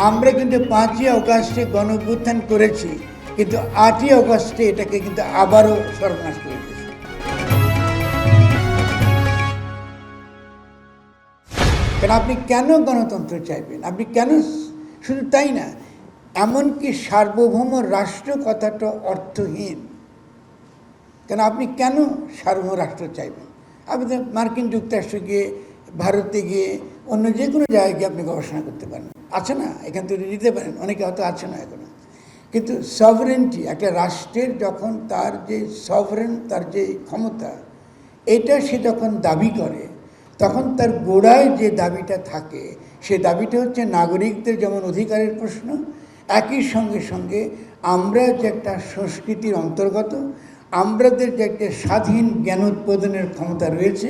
আমরা কিন্তু 5ই অগাস্টে গণঅভ্যুত্থান করেছি, কিন্তু 8ই অগাস্টে এটাকে কিন্তু আবারও সর্বনাশ করে দিয়েছি। কারণ আপনি কেন গণতন্ত্র চাইবেন? আপনি কেন? শুধু তাই না, এমনকি সার্বভৌম রাষ্ট্র কথাটা অর্থহীন। কেন আপনি কেন সার্বভৌম রাষ্ট্র চাইবেন? আপনি তো মার্কিন যুক্তরাষ্ট্রে গিয়ে, ভারতে গিয়ে, অন্য যে কোনো জায়গায় গিয়ে আপনি গবেষণা করতে পারেন, আছে না? এখান থেকে দিতে পারেন, অনেকে হয়তো আছে না এখনো। কিন্তু সভরেন্টি, একটা রাষ্ট্রের যখন তার যে সভরেন, তার যে ক্ষমতা, এটা সে যখন দাবি করে, তখন তার গোড়ায় যে দাবিটা থাকে, সে দাবিটা হচ্ছে নাগরিকদের যেমন অধিকারের প্রশ্ন, একই সঙ্গে সঙ্গে আমরা যে একটা সংস্কৃতির অন্তর্গত, আমাদের যে একটা স্বাধীন জ্ঞান উৎপাদনের ক্ষমতা রয়েছে,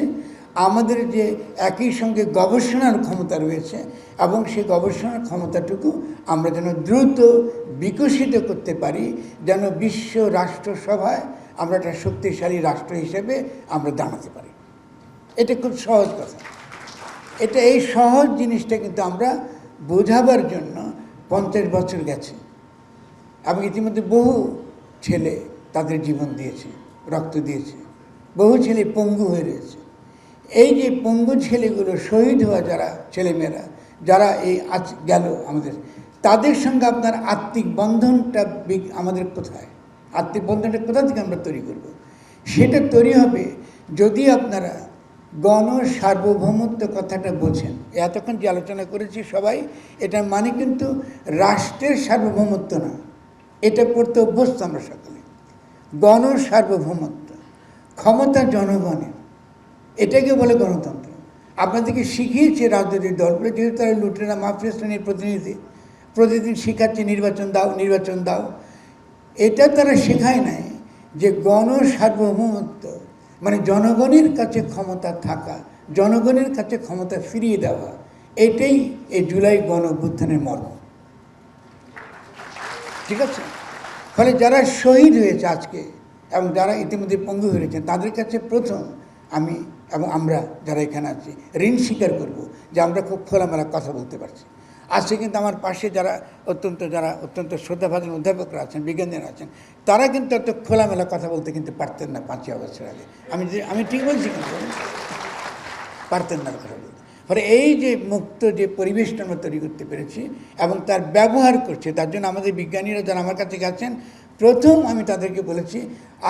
আমাদের যে একই সঙ্গে গবেষণার ক্ষমতা রয়েছে, এবং সেই গবেষণার ক্ষমতাটুকু আমরা যেন দ্রুত বিকশিত করতে পারি, যেন বিশ্ব রাষ্ট্রসভায় আমরা একটা শক্তিশালী রাষ্ট্র হিসেবে আমরা দাঁড়াতে পারি। এটা খুব সহজ কথা। এটা এই সহজ জিনিসটা কিন্তু আমরা বোঝাবার জন্য 50 বছর গেছে, এবং ইতিমধ্যে বহু ছেলে তাদের জীবন দিয়েছে, রক্ত দিয়েছে, বহু ছেলে পঙ্গু হয়ে রয়েছে। এই যে পঙ্গু ছেলেগুলো, শহীদ হওয়া যারা ছেলেমেয়েরা, যারা এই আজ গেল আমাদের, তাদের সঙ্গে আপনার আত্মিক বন্ধনটা আমাদের কোথায়? আত্মিক বন্ধনটা কোথা থেকে আমরা তৈরি করব? সেটা তৈরি হবে যদি আপনারা গণ সার্বভৌমত্ব কথাটা বোঝেন। এতক্ষণ যে আলোচনা করেছি সবাই, এটার মানে কিন্তু রাষ্ট্রের সার্বভৌমত্ব না, এটা পড়তে অভ্যস্ত আমরা সকলে। গণ সার্বভৌমত্ব, ক্ষমতা জনগণের, এটাকে বলে গণতন্ত্র। আপনাদেরকে শিখিয়েছে রাজনৈতিক দলগুলো, যেহেতু তারা লুটেরা মাফিয়া শ্রেণীর প্রতিনিধি, প্রতিদিন শিখাচ্ছে নির্বাচন দাও, নির্বাচন দাও। এটা তারা শেখায় নাই যে গণ সার্বভৌমত্ব মানে জনগণের কাছে ক্ষমতা থাকা, জনগণের কাছে ক্ষমতা ফিরিয়ে দেওয়া, এটাই এই জুলাই গণ অভ্যুত্থানের মর্ম। ঠিক আছে? ফলে যারা শহীদ হয়েছে আজকে এবং যারা ইতিমধ্যে পঙ্গু হয়েছেন, তাদের কাছে প্রথম আমি এবং আমরা যারা এখানে আছি ঋণ স্বীকার করব যে আমরা খুব খোলামেলা কথা বলতে পারছি। আজকে কিন্তু আমার পাশে যারা অত্যন্ত শ্রদ্ধাভাজন অধ্যাপকরা আছেন, বিজ্ঞানীরা আছেন, তারা কিন্তু এত খোলামেলা কথা বলতে কিন্তু পারতেন না 5 আগস্টের আগে। আমি ঠিক বলছি, কিন্তু পারতেন না কথা বলতে। ফলে এই যে মুক্ত যে পরিবেশটা আমরা তৈরি করতে পেরেছি এবং তার ব্যবহার করছে, তার জন্য আমাদের বিজ্ঞানীরা যারা আমার কাছে গেছেন, প্রথম আমি তাদেরকে বলেছি,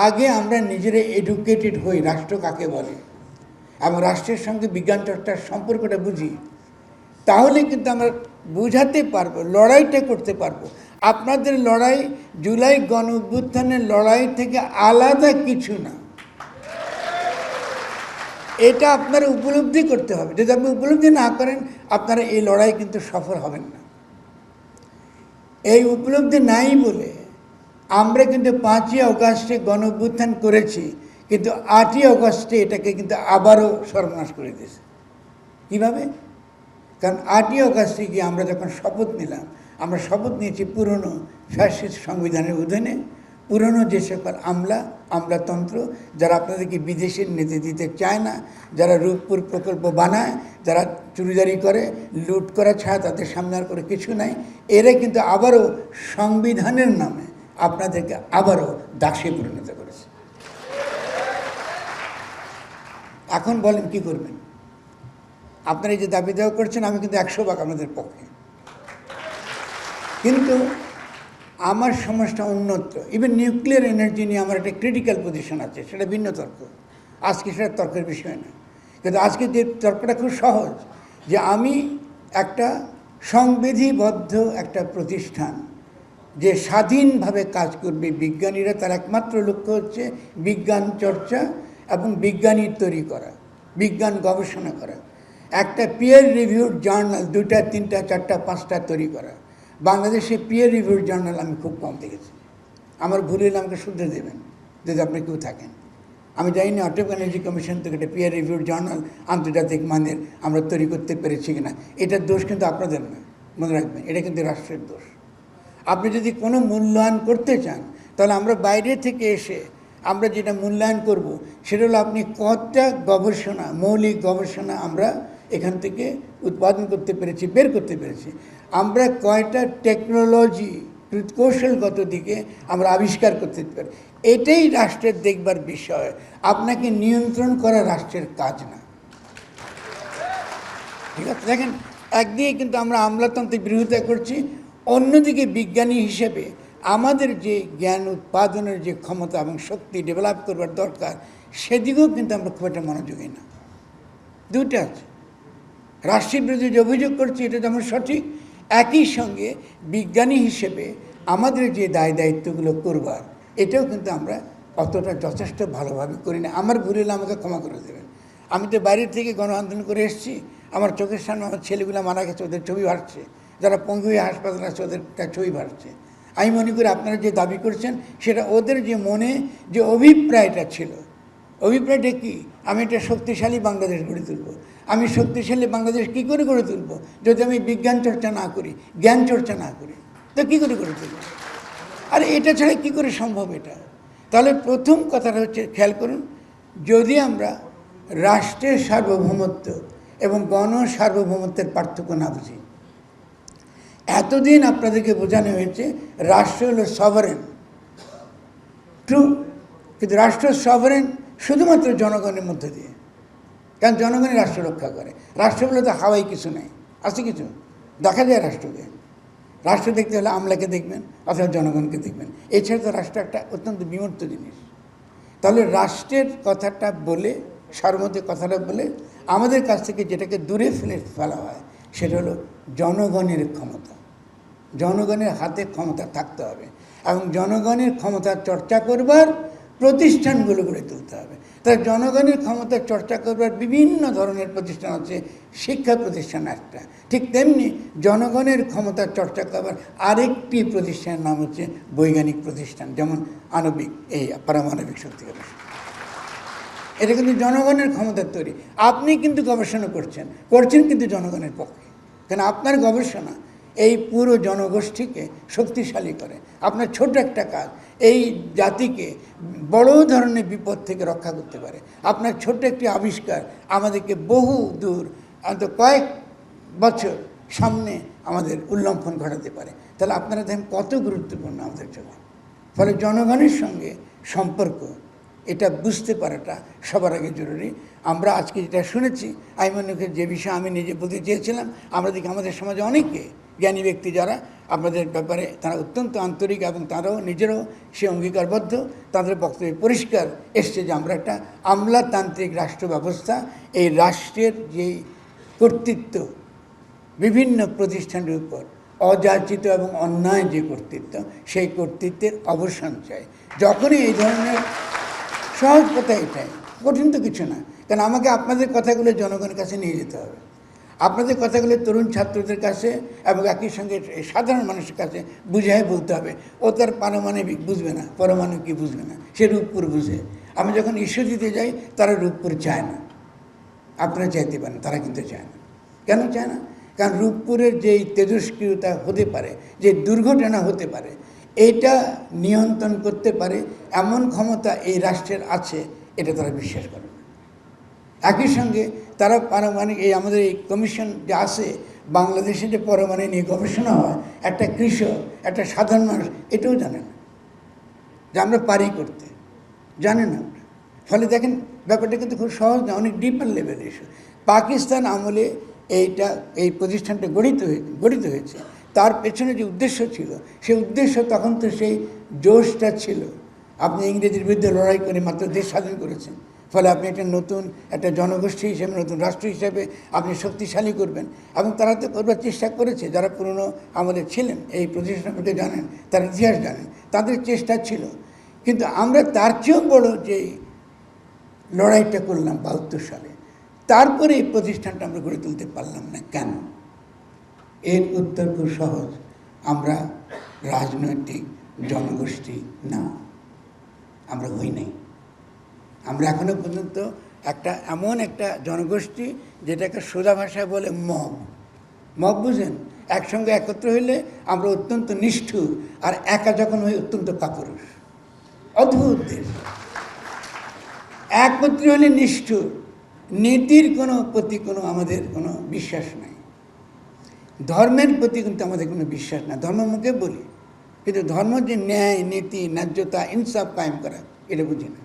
আগে আমরা নিজেরা এডুকেটেড হই রাষ্ট্র কাকে বলে, এবং রাষ্ট্রের সঙ্গে বিজ্ঞান চর্চার সম্পর্কটা বুঝি, তাহলে কিন্তু আমরা বুঝাতে পারবো, লড়াইটা করতে পারবো। আপনাদের লড়াই জুলাই গণ অভ্যুত্থানের লড়াই থেকে আলাদা কিছু না, এটা আপনারা উপলব্ধি করতে হবে। যদি আপনি উপলব্ধি না করেন, আপনারা এই লড়াই কিন্তু সফল হবেন না। এই উপলব্ধি নাই বলে আমরা কিন্তু 5ই অগাস্টে গণ অভ্যুত্থান করেছি, কিন্তু 8ই অগাস্টে এটাকে কিন্তু আবারও সর্বনাশ করে দিয়েছে। কীভাবে? কারণ 8ই অগাস্টে গিয়ে আমরা যখন শপথ নিলাম, আমরা শপথ নিয়েছি পুরনো ফ্যাসিস্ট সংবিধানের অধীনে, পুরনো যে সকল আমলাতন্ত্র, যারা আপনাদেরকে বিদেশে নিতে দিতে চায় না, যারা রূপপুর প্রকল্প বানায়, যারা চুরিদারি করে, লুট করা ছাড়া তাদের সামনে আর করে কিছু নাই, এরা কিন্তু আবারও সংবিধানের নামে আপনাদেরকে আবারও দাসে পরিণত করেছে। এখন বলেন কি করবেন? আপনারা এই যে দাবি দেওয়া করছেন, আমি কিন্তু 100 ভাগ আমাদের পক্ষে, কিন্তু আমার সমাজটা উন্নত। ইভেন নিউক্লিয়ার এনার্জি নিয়ে আমার একটা ক্রিটিক্যাল পজিশন আছে, সেটা ভিন্ন তর্ক, আজকে সেটা তর্কের বিষয় না। কিন্তু আজকে যে তর্কটা খুব সহজ, যে আমি একটা সংবিধিবদ্ধ একটা প্রতিষ্ঠান যে স্বাধীনভাবে কাজ করবে, বিজ্ঞানীরা তার একমাত্র লক্ষ্য হচ্ছে বিজ্ঞান চর্চা এবং বিজ্ঞানী তৈরি করা, বিজ্ঞান গবেষণা করা, একটা পিয়ার রিভিউড জার্নাল 2টা 3টা 4টা 5টা তৈরি করা। বাংলাদেশে পিয়ার রিভিউড জার্নাল আমি খুব কম দেখেছি। আমার ভুল হলে আমাকে শুধরে দেবেন যদি আপনি কেউ থাকেন। আমি জানি না অ্যাটমিক এনার্জি কমিশন থেকে একটা পিয়ার রিভিউড জার্নাল আন্তর্জাতিক মানের আমরা তৈরি করতে পেরেছি কিনা, এটার দোষ কিন্তু আপনাদের না, মনে রাখবেন, এটা কিন্তু রাষ্ট্রের দোষ। আপনি যদি কোনো মূল্যায়ন করতে চান, তাহলে আমরা বাইরে থেকে এসে আমরা যেটা মূল্যায়ন করব, সেটা হলো আপনি কতটা গবেষণা, মৌলিক গবেষণা আমরা এখান থেকে উৎপাদন করতে পেরেছি, বের করতে পেরেছি। আমরা কয়টা টেকনোলজি কৌশলগত দিকে আমরা আবিষ্কার করতে পারি, এটাই রাষ্ট্রের দেখবার বিষয়। আপনাকে নিয়ন্ত্রণ করা রাষ্ট্রের কাজ না, ঠিক আছে? দেখেন, একদিকে কিন্তু আমরা আমলাতন্ত্রের বিরোধিতা করছি, অন্যদিকে বিজ্ঞানী হিসেবে আমাদের যে জ্ঞান উৎপাদনের যে ক্ষমতা এবং শক্তি ডেভেলপ করবার দরকার, সেদিকেও কিন্তু আমরা খুব একটা মনোযোগী না। দুটো আছে, রাষ্ট্রের বিরুদ্ধে যে অভিযোগ করছি এটা যেমন সঠিক, একই সঙ্গে বিজ্ঞানী হিসেবে আমাদের যে দায় দায়িত্বগুলো করবার, এটাও কিন্তু আমরা অতটা যথেষ্ট ভালোভাবে করি না। আমার ভুল হলে আমাকে ক্ষমা করে দেবেন। আমি তো বাইরের থেকে গণ আন্দোলন করে এসেছি, আমার চোখের সামনে আমার ছেলেগুলো মারা গেছে, ওদের ছবি ভাসছে, যারা পঙ্গু হয়ে হাসপাতালে আছে ওদের ছবি ভাসছে। আমি মনে করি আপনারা যে দাবি করছেন সেটা ওদের যে মনে যে অভিপ্রায়টা ছিল, অভিপ্রায়টা কি? আমি একটা শক্তিশালী বাংলাদেশ গড়ে তুলব। আমি শক্তিশালী বাংলাদেশ কী করে গড়ে তুলব যদি আমি বিজ্ঞান চর্চা না করি, জ্ঞান চর্চা না করি? তো কী করে গড়ে তুলব? আর এটা ছাড়া কী করে সম্ভব এটা? তাহলে প্রথম কথাটা হচ্ছে, খেয়াল করুন, যদি আমরা রাষ্ট্রের সার্বভৌমত্ব এবং গণ সার্বভৌমত্বের পার্থক্য না বুঝি, এতদিন আপনাদেরকে বোঝানো হয়েছে রাষ্ট্র হলো সভারেন, ট্রু, কিন্তু রাষ্ট্র সভারেন শুধুমাত্র জনগণের মধ্যে দিয়ে, কারণ জনগণই রাষ্ট্র রক্ষা করে। রাষ্ট্র বলে তো হাওয়াই কিছু নেই, আছে কিছু? দেখা যায় রাষ্ট্রকে। রাষ্ট্র দেখতে হলে আমলাকে দেখবেন অথবা জনগণকে দেখবেন, এছাড়া তো রাষ্ট্র একটা অত্যন্ত বিমূর্ত জিনিস। তাহলে রাষ্ট্রের কথাটা বলে, সার্বভৌমত্বের কথাটা বলে আমাদের কাছ থেকে যেটাকে দূরে ফেলা হয় সেটা হলো জনগণের ক্ষমতা। জনগণের হাতে ক্ষমতা থাকতে হবে এবং জনগণের ক্ষমতার চর্চা করবার প্রতিষ্ঠানগুলো গড়ে তুলতে হবে। তাই জনগণের ক্ষমতার চর্চা করবার বিভিন্ন ধরনের প্রতিষ্ঠান আছে, শিক্ষা প্রতিষ্ঠান একটা, ঠিক তেমনি জনগণের ক্ষমতার চর্চা করবার আরেকটি প্রতিষ্ঠানের নাম হচ্ছে বৈজ্ঞানিক প্রতিষ্ঠান, যেমন আণবিক, এই পারমাণবিক শক্তি গবেষণা। এটা কিন্তু জনগণের ক্ষমতার তৈরি। আপনি কিন্তু গবেষণা করছেন কিন্তু জনগণের পক্ষে, কেন আপনার গবেষণা এই পুরো জনগোষ্ঠীকে শক্তিশালী করে। আপনার ছোট একটা কাজ এই জাতিকে বড় ধরনের বিপদ থেকে রক্ষা করতে পারে। আপনার ছোট্ট একটি আবিষ্কার আমাদেরকে বহু দূর, অন্তত কয়েক বছর সামনে আমাদের উল্লম্ফন ঘটাতে পারে। তাহলে আপনারা দেখেন কত গুরুত্বপূর্ণ আমাদের জন্য। ফলে জনগণের সঙ্গে সম্পর্ক, এটা বুঝতে পারাটা সবার আগে জরুরি। আমরা আজকে যেটা শুনেছি, আমি মনে করি যে বিষয় আমি নিজে বলতে চেয়েছিলাম, আমরা দেখি আমাদের সমাজে অনেকে জ্ঞানী ব্যক্তি যারা আপনাদের ব্যাপারে তারা অত্যন্ত আন্তরিক এবং তারাও নিজেরাও সে অঙ্গীকারবদ্ধ, তাদের বক্তব্যে পরিষ্কার এসছে যে আমরা একটা আমলাতান্ত্রিক রাষ্ট্র ব্যবস্থা, এই রাষ্ট্রের যে কর্তৃত্ব বিভিন্ন প্রতিষ্ঠানের উপর অযাচিত এবং অন্যায় যে কর্তৃত্ব, সেই কর্তৃত্বের অবসান চাই। যখনই এই ধরনের, সহজ কথা এটাই, কঠিন তো কিছু না, কারণ আমাকে আপনাদের কথাগুলো জনগণের কাছে নিয়ে যেতে হবে, আপনাদের কথাগুলো তরুণ ছাত্রদের কাছে এবং একই সঙ্গে সাধারণ মানুষের কাছে বুঝাই বলতে হবে। ও তার পারমাণবিক বুঝবে না, পরমাণু কি বুঝবে না, সে রূপপুর বুঝে। আমি যখন ইস্যু দিতে যাই তারা রূপপুর চায় না, আপনারা চাইতে পারেন, তারা কিন্তু চায় না। কেন চায় না? কারণ রূপপুরের যেই তেজস্ক্রিয়তা হতে পারে, যে দুর্ঘটনা হতে পারে, এটা নিয়ন্ত্রণ করতে পারে এমন ক্ষমতা এই রাষ্ট্রের আছে, এটা তারা বিশ্বাস করে না। একই সঙ্গে তারা পারমাণবিক, এই আমাদের এই কমিশন যে আছে, বাংলাদেশে যে পরমাণু নিয়ে গবেষণা হয়, একটা কৃষক, একটা সাধারণ মানুষ এটাও জানে না যে আমরা পারি করতে, জানে না। ফলে দেখেন ব্যাপারটা কিন্তু খুব সহজ না, অনেক ডিপার লেভেল ইস্যু। পাকিস্তান আমলে এই প্রতিষ্ঠানটা গঠিত হয়েছে, তার পেছনে যে উদ্দেশ্য ছিল, সেই উদ্দেশ্য তখন তো সেই জোশটা ছিল। আপনি ইংরেজির বিরুদ্ধে লড়াই করে মাত্র দেশ স্বাধীন করেছেন, ফলে আপনি একটা নতুন একটা জনগোষ্ঠী হিসেবে, নতুন রাষ্ট্র হিসেবে আপনি শক্তিশালী করবেন, এবং তারা তো করবার চেষ্টা করেছে। যারা পুরনো আমাদের ছিলেন, এই প্রতিষ্ঠানকে জানেন, তার ইতিহাস জানেন, তাদের চেষ্টা ছিল। কিন্তু আমরা তার চেয়েও বড় যে লড়াইটা করলাম ৭২ সালে, তারপরে এই প্রতিষ্ঠানটা আমরা গড়ে তুলতে পারলাম না কেন? এর উত্তর খুব সহজ, আমরা রাজনৈতিক জনগোষ্ঠী না, আমরা হই নাই। আমরা এখনো পর্যন্ত এমন একটা জনগোষ্ঠী যেটাকে সোজা ভাষায় বলে মব বুঝেন? একসঙ্গে একত্র হইলে আমরা অত্যন্ত নিষ্ঠুর, আর একা যখন হই অত্যন্ত কাপুরুষ। অদ্ভুত দেশ, একত্র হলে নিষ্ঠুর নীতির প্রতি আমাদের কোনো বিশ্বাস নাই, ধর্মের প্রতি কিন্তু আমাদের কোনো বিশ্বাস নাই। ধর্ম মুখে বলি, কিন্তু ধর্ম যে ন্যায়, নীতি, ন্যায্যতা, ইনসাফ কায়েম করা, এটা বুঝি না।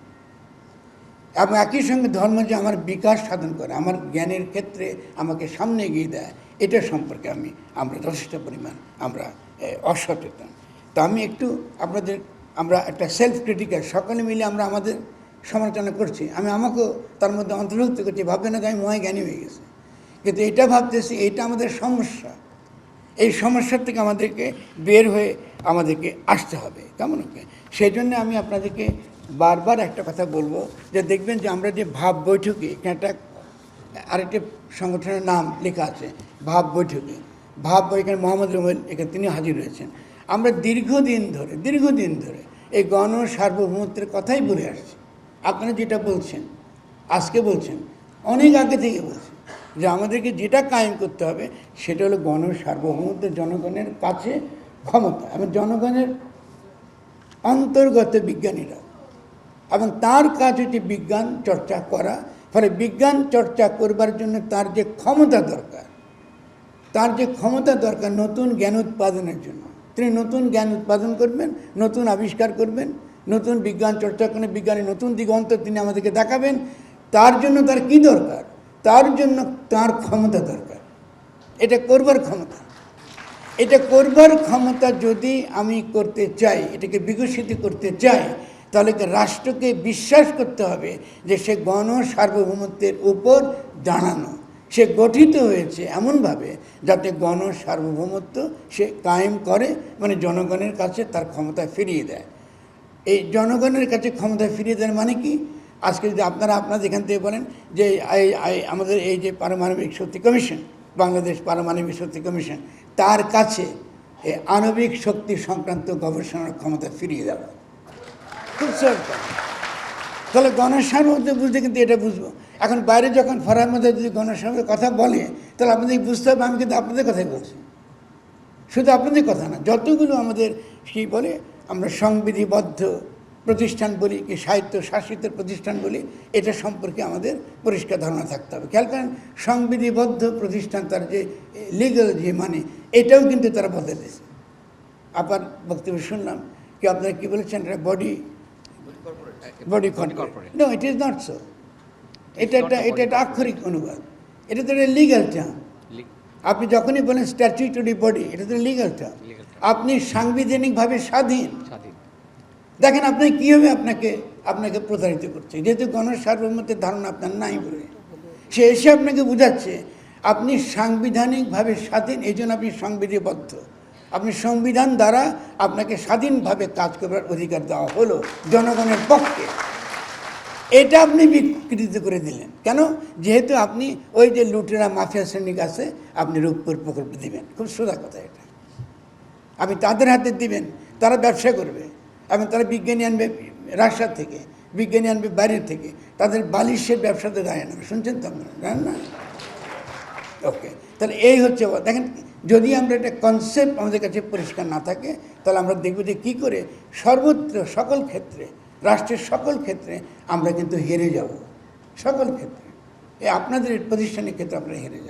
এবং একই সঙ্গে ধর্ম যে আমার বিকাশ সাধন করে, আমার জ্ঞানের ক্ষেত্রে আমাকে সামনে এগিয়ে দেয়, এটা সম্পর্কে আমরা যথেষ্ট পরিমাণ আমরা অসচেতন। তো আমি একটু আমরা একটা সেলফ ক্রিটিক্যাল সকলে মিলে আমরা আমাদের সমালোচনা করছি। আমি আমাকেও তার মধ্যে অন্তর্ভুক্ত করছি, ভাববে না যে আমি মহায় জ্ঞানী হয়ে গেছি, কিন্তু এটা ভাবতেছি এটা আমাদের সমস্যা। এই সমস্যার থেকে আমাদেরকে বের হয়ে আমাদেরকে আসতে হবে, কেমন? সেই জন্য আমি আপনাদেরকে বারবার একটা কথা বলবো, যে দেখবেন যে আমরা যে ভাব বৈঠকে, একটা আরেকটি সংগঠনের নাম লেখা আছে ভাব বৈঠকে, এখানে মোহাম্মদ রুমেল এখানে তিনি হাজির রয়েছেন। আমরা দীর্ঘদিন ধরে এই গণ সার্বভৌমত্বের কথাই বলে আসছি। আপনারা যেটা বলছেন, আজকে বলছেন, অনেক আগে থেকে বলছেন যে আমাদেরকে যেটা কায়েম করতে হবে সেটা হলো গণ সার্বভৌমত্ব, জনগণের কাছে ক্ষমতা এবং জনগণের অন্তর্গত বিজ্ঞানীরা, এবং তার কাজ হচ্ছে বিজ্ঞান চর্চা করা। ফলে বিজ্ঞান চর্চা করবার জন্য তার যে ক্ষমতা দরকার নতুন জ্ঞান উৎপাদনের জন্য, তিনি নতুন জ্ঞান উৎপাদন করবেন, নতুন আবিষ্কার করবেন, নতুন বিজ্ঞান চর্চা করে বিজ্ঞানের নতুন দিগন্ত তিনি আমাদেরকে দেখাবেন। তার জন্য তার কি দরকার? তার জন্য তার ক্ষমতা দরকার, এটা করবার ক্ষমতা যদি আমি করতে চাই, এটাকে বিকশিত করতে চাই, তাহলে রাষ্ট্রকে বিশ্বাস করতে হবে যে সে গণ সার্বভৌমত্বের উপর দাঁড়ানো, সে গঠিত হয়েছে এমনভাবে যাতে গণ সার্বভৌমত্ব সে কায়েম করে, মানে জনগণের কাছে তার ক্ষমতা ফিরিয়ে দেয়। এই জনগণের কাছে ক্ষমতা ফিরিয়ে দেয় মানে কি? আজকে যদি আপনারা এখান থেকে বলেন যে আমাদের এই যে পারমাণবিক শক্তি কমিশন, বাংলাদেশ পারমাণবিক শক্তি কমিশন, তার কাছে এই আণবিক শক্তি সংক্রান্ত গবেষণার ক্ষমতা ফিরিয়ে দেওয়া, খুব সরকার। তাহলে গণসার্বভৌমত্ব বুঝতে কিন্তু এটা বুঝবো। এখন বাইরে যখন ফরার মধ্যে যদি গণসার্বভৌমত্বের কথা বলে, তাহলে আপনাদের বুঝতে হবে আমি কিন্তু আপনাদের কথাই বলছি, শুধু আপনাদের কথা না, যতগুলো আমাদের কী বলে আমরা সংবিধিবদ্ধ প্রতিষ্ঠান বলি কি সাহিত্য শাসিত প্রতিষ্ঠান বলি, এটা সম্পর্কে আমাদের পরিষ্কার ধারণা থাকতে হবে। খেয়াল করেন, সংবিধিবদ্ধ প্রতিষ্ঠান তার যে লিগাল যে মানে, এটাও কিন্তু তারা বদলে দিয়েছে। আপনার বক্তব্য শুনলাম কি আপনারা কি বলেছেন, এটা body corporate. No, it is not so. এটা একটা আক্ষরিক অনুবাদ, এটা তো একটা লিগাল টার্ম। আপনি যখনই বলেন স্ট্যাচুটরি বডি, এটা তো লিগাল টার্ম। আপনি সাংবিধানিকভাবে স্বাধীন। দেখেন আপনি কীভাবে আপনাকে প্রতারিত করছে, যেহেতু গণসার্বভৌমত্বের ধারণা আপনার নাই বলে সে এসে আপনাকে বোঝাচ্ছে আপনি সাংবিধানিকভাবে স্বাধীন, এই জন্য আপনি সংবিধিবদ্ধ। আপনি সংবিধান দ্বারা আপনাকে স্বাধীনভাবে কাজ করার অধিকার দেওয়া হলো জনগণের পক্ষে, এটা আপনি বিকৃত করে দিলেন। কেন? যেহেতু আপনি ওই যে লুটেরা মাফিয়া শ্রেণীর কাছে আপনি রূপপুর প্রকল্প দিবেন, খুব সোজা কথা এটা। আপনি তাদের হাতে দিবেন, তারা ব্যবসা করবে, এবং তারা বিজ্ঞানী আনবে রাজশাহী থেকে, বিজ্ঞানী আনবে বাইরের থেকে, তাদের বালিশের ব্যবসাতে দাঁড়িয়ে নেবে। শুনছেন তো আপনারা, জানেন না? ওকে, তাহলে এই হচ্ছে দেখেন, যদি আমরা একটা কনসেপ্ট আমাদের কাছে পরিষ্কার না থাকে, তাহলে আমরা দেখব যে কী করে সর্বত্র সকল ক্ষেত্রে, রাষ্ট্রের সকল ক্ষেত্রে আমরা কিন্তু হেরে যাব, সকল ক্ষেত্রে। এই আপনাদের প্রতিষ্ঠানের ক্ষেত্রে আপনারা হেরে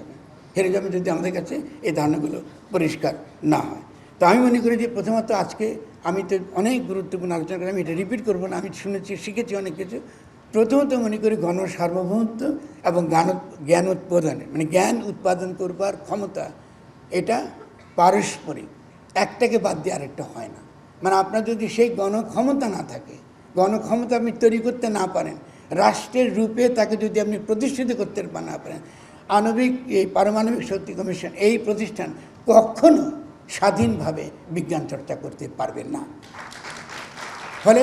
যাবেন যদি আমাদের কাছে এই ধারণাগুলো পরিষ্কার না হয়। তো আমি মনে করি যে প্রথমত আজকে আমি তো অনেক গুরুত্বপূর্ণ আলোচনা করি, আমি এটা রিপিট করবো না, আমি শুনেছি শিখেছি অনেক কিছু। প্রথমত মনে করি গণ সার্বভৌমত্ব এবং জ্ঞান উৎপাদনের, মানে জ্ঞান উৎপাদন করবার ক্ষমতা, এটা পারস্পরিক, একটাকে বাদ দিয়ে আরেকটা হয় না। মানে আপনার যদি সেই গণক্ষমতা না থাকে, গণক্ষমতা আপনি তৈরি করতে না পারেন, রাষ্ট্রের রূপে তাকে যদি আপনি প্রতিষ্ঠিত করতে না পারেন, এই পারমাণবিক শক্তি কমিশন এই প্রতিষ্ঠান কখনো স্বাধীনভাবে বিজ্ঞান চর্চা করতে পারবেন না। ফলে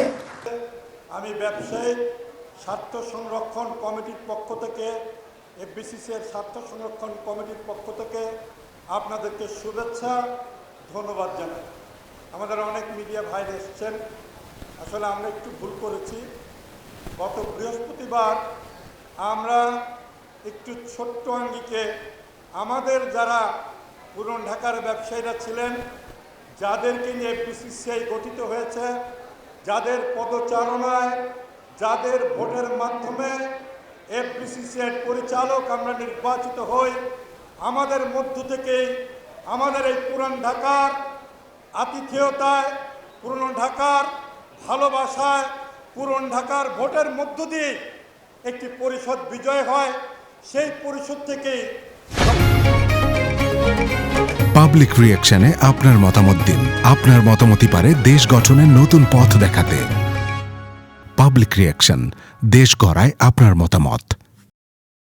আমি ব্যবসায়িক স্বার্থ সংরক্ষণ কমিটির পক্ষ থেকে, এফবিসিসির স্বার্থ সংরক্ষণ কমিটির পক্ষ থেকে আপনাদেরকে শুভেচ্ছা, ধন্যবাদ জানাই। আমাদের অনেক মিডিয়া ভাইরা এসছেন, আসলে আমরা একটু ভুল করেছি। গত বৃহস্পতিবার আমরা একটু ছোট্ট আঙ্গিকে আমাদের যারা পুরান ঢাকার ব্যবসায়ীরা ছিলেন, যাদেরকে নিয়ে এফবিসিসিআই গঠিত হয়েছে, যাদের পদচারণায়, যাদের ভোটের মাধ্যমে এফবিসিসিআই পরিচালক আমরা নির্বাচিত হই, আমাদের মধ্য থেকেই আমাদের এই পুরান ঢাকার আতিথেয়তায়, পুরনো ঢাকার ভালোবাসায়, পুরন ঢাকার ভোটের মধ্য দিয়ে একটি পরিষদ বিজয় হয়। সেই পরিষদ থেকেই পাবলিক রিঅ্যাকশনে আপনার মতামত দিন। আপনার মতামতই পারে দেশ গঠনের নতুন পথ দেখাতে। পাবলিক রিঅ্যাকশন, দেশ গড়ায় আপনার মতামত।